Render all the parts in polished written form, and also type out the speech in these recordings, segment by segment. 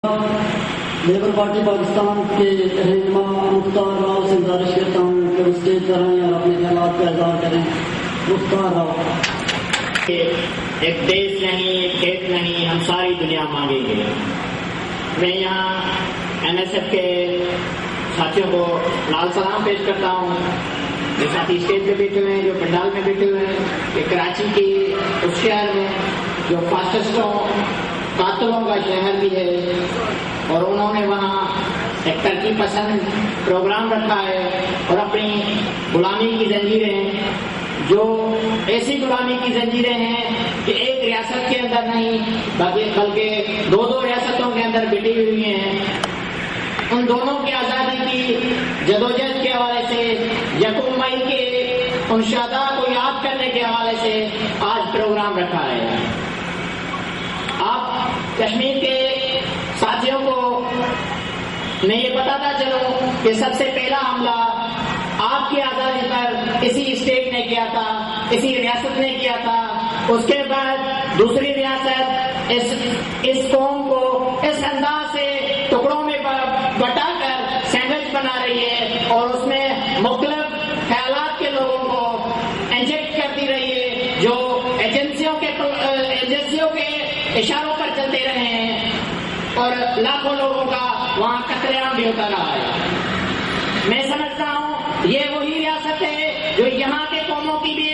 Labour party Pakistan کے رہنما مختار راؤ سے گزارش کرتا ہوں کہ وہ اسٹیج پر آئیں اور اپنے خیالات کا اظہار کریں. مختار راؤ. ایک دیش نہیں، ایک کھیت نہیں، ہم ساری دنیا مانگیں گے. میں یہاں این ایس ایف کے ساتھیوں کو لال سلام پیش کرتا ہوں. جو ساتھی اسٹیج پہ بیٹھے ہوئے ہیں، جو پنڈال میں بیٹھے ہوئے ہیں، کہ کراچی کی اس شہر میں جو فاسسٹوں قاتلوں کا شہر بھی ہے، اور انہوں نے وہاں ایک ترقی پسند پروگرام رکھا ہے اور اپنی غلامی کی زنجیریں، جو ایسی غلامی کی زنجیریں ہیں کہ ایک ریاست کے اندر نہیں بلکہ دو ریاستوں کے اندر بٹی ہوئی ہیں، ان دونوں کی آزادی کی جدوجہد کے حوالے سے یکم مئی کے ان شہداء کو یاد کرنے کے حوالے سے آج پروگرام رکھا ہے. آپ کشمیر کے ساتھیوں کو میں یہ بتاتا چلوں کہ سب سے پہلا حملہ آپ کی آزادی پر اسی اسٹیٹ نے کیا تھا، اسی ریاست نے کیا تھا. اس کے بعد دوسری ریاست اس قوم کو اس انداز سے ٹکڑوں میں بٹا کر سینڈوچ بنا رہی ہے اور اس میں مختلف خیالات کے لوگوں کو انجیکٹ کرتی رہی ہے، جو ایجنسیوں کے اشاروں پر چلتے رہے ہیں اور لاکھوں لوگوں کا وہاں قتل عام بھی ہوتا رہا ہے. میں سمجھتا ہوں یہ وہی ریاست ہے جو یہاں کے قوموں کی بھی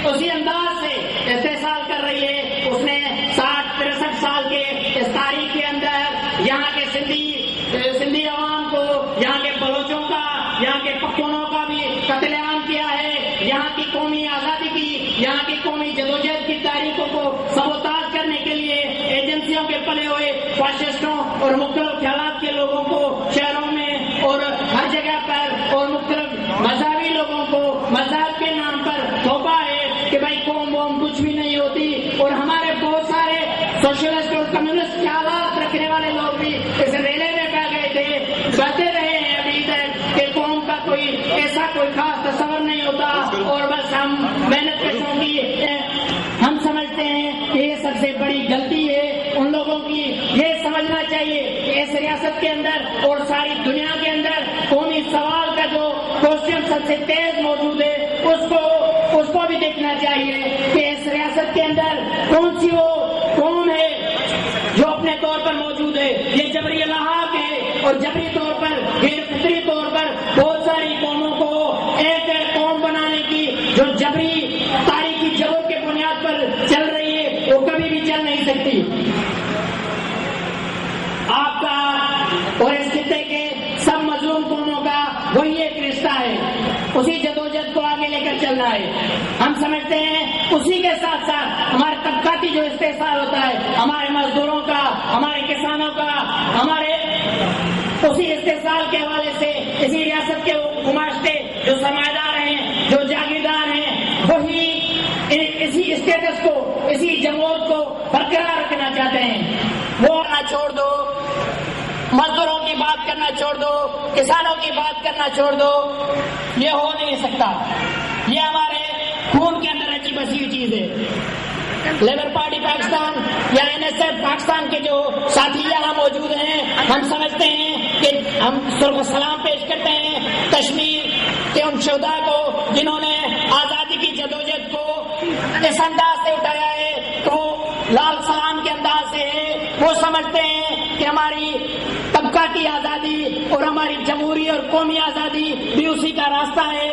اسی انداز سے استحصال کر رہی ہے. اس نے 60-63 سال کے اس تاریخ کے اندر یہاں کے سندھی عوام کو، یہاں کے بلوچوں کا، یہاں کے پختونوں کا بھی قتل عام کیا ہے. یہاں کی قومی آزادی کی، یہاں کی قومی جدوجہد کی تاریخوں کو سبوتاژ کرنے کے لیے ایجنسیوں کے پلے ہوئے فاسسٹوں اور مختلف خیالات کے لوگوں کو شہروں میں اور ہر جگہ پر اور مختلف مذہبی لوگوں کو مذہب کے نام پر تھوپا ہے کہ بھائی قوم ووم کچھ بھی نہیں ہوتی. اور ہمارے بہت سارے سوشلسٹ اور کمیونسٹ خیالات رکھنے والے لوگ بھی اس ریلے میں بہ گئے تھے، بہتے رہے ہیں ابھی تک کہ قوم کا کوئی ایسا کوئی خاص تصور نہیں ہوتا اور بس ہم محنت کشوں کی. ہم سمجھتے ہیں کہ یہ سب سے بڑی غلطی ہے ان لوگوں کی. یہ سمجھنا چاہیے کہ اس ریاست کے اندر اور ساری دنیا کے اندر قومی سوال کا جو کوشچن سب سے تیز موجود ہے اس کو بھی دیکھنا چاہیے کہ اس ریاست کے اندر کون سی وہ قوم ہے جو اپنے طور پر موجود ہے. یہ جبری الحاق ہے اور جبری طور پر غیر فطری طور پر بہت ساری قوموں کو ایک قوم بنانے کی جو جبری تاریخی جبر کے بنیاد پر چل رہی ہے وہ کبھی بھی چل نہیں سکتی. آپ کا اور اس خطے کے سب مظلوم قوموں کا وہی ایک رشتہ ہے، اسی جدوجہد کو آگے لے کر چلنا ہے. ہم سمجھتے ہیں اسی کے ساتھ ساتھ ہمارے طبقاتی جو استحصال ہوتا ہے، ہمارے مزدوروں کا، ہمارے کسانوں کا، ہمارے اسی استحصال کے حوالے سے اسی ریاست کے گماشتے جو سرمایہ ہیں، جو جاگیردار ہیں، وہی اسی اسٹیٹس کو، اسی جمہوریت کو برقرار رکھنا چاہتے ہیں. وہ نہ چھوڑ دو، مزدوروں کی بات کرنا چھوڑ دو، کسانوں کی بات کرنا چھوڑ دو. یہ ہو نہیں سکتا. یہ ہمارے خون کے اندر رچی بسی ہوئی چیز ہے. لیبر پارٹی پاکستان یا این ایس ایف پاکستان کے جو ساتھی یہاں موجود ہیں، ہم سمجھتے ہیں کہ ہم سرخ سلام پیش کرتے ہیں کشمیر کے ان شہداء کو جنہوں نے آزادی کی جدوجہد کو اس انداز سے اٹھایا ہے کہ وہ لال سلام کے انداز سے ہے. وہ سمجھتے ہیں کہ ہماری طبقاتی آزادی اور ہماری جمہوری اور قومی آزادی بھی اسی کا راستہ ہے.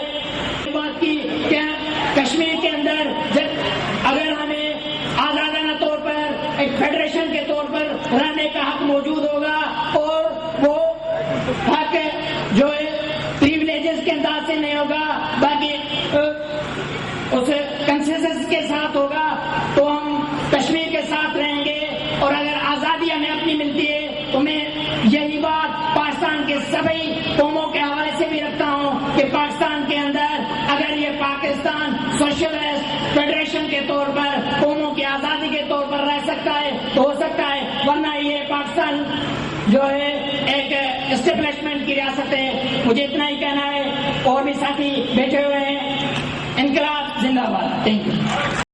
بات کی کہ کشمیر کے اندر اگر ہمیں آزادانہ طور پر ایک فیڈریشن کے طور پر رہنے کا حق موجود ہوگا اور وہ حق جو ہے پریولیجز کے انداز سے نہیں ہوگا، باقی اسے کنسنسس کے ساتھ ہوگا، تو ہم کشمیر کے ساتھ رہیں گے. اور اگر آزادی ہمیں اپنی ملتی ہے تو میں یہی بات پاکستان کے سبھی قوموں کے حوالے سے بھی رکھتا ہوں کہ پاکستان کے اندر اگر یہ پاکستان سوشلسٹ فیڈریشن کے طور پر قوموں کی آزادی کے طور پر رہ سکتا ہے تو ہو سکتا ہے، ورنہ یہ پاکستان جو ہے ایک اسٹیبلشمنٹ کی ریاست ہے. مجھے اتنا ہی کہنا ہے. اور بھی ساتھی بیٹھے ہوئے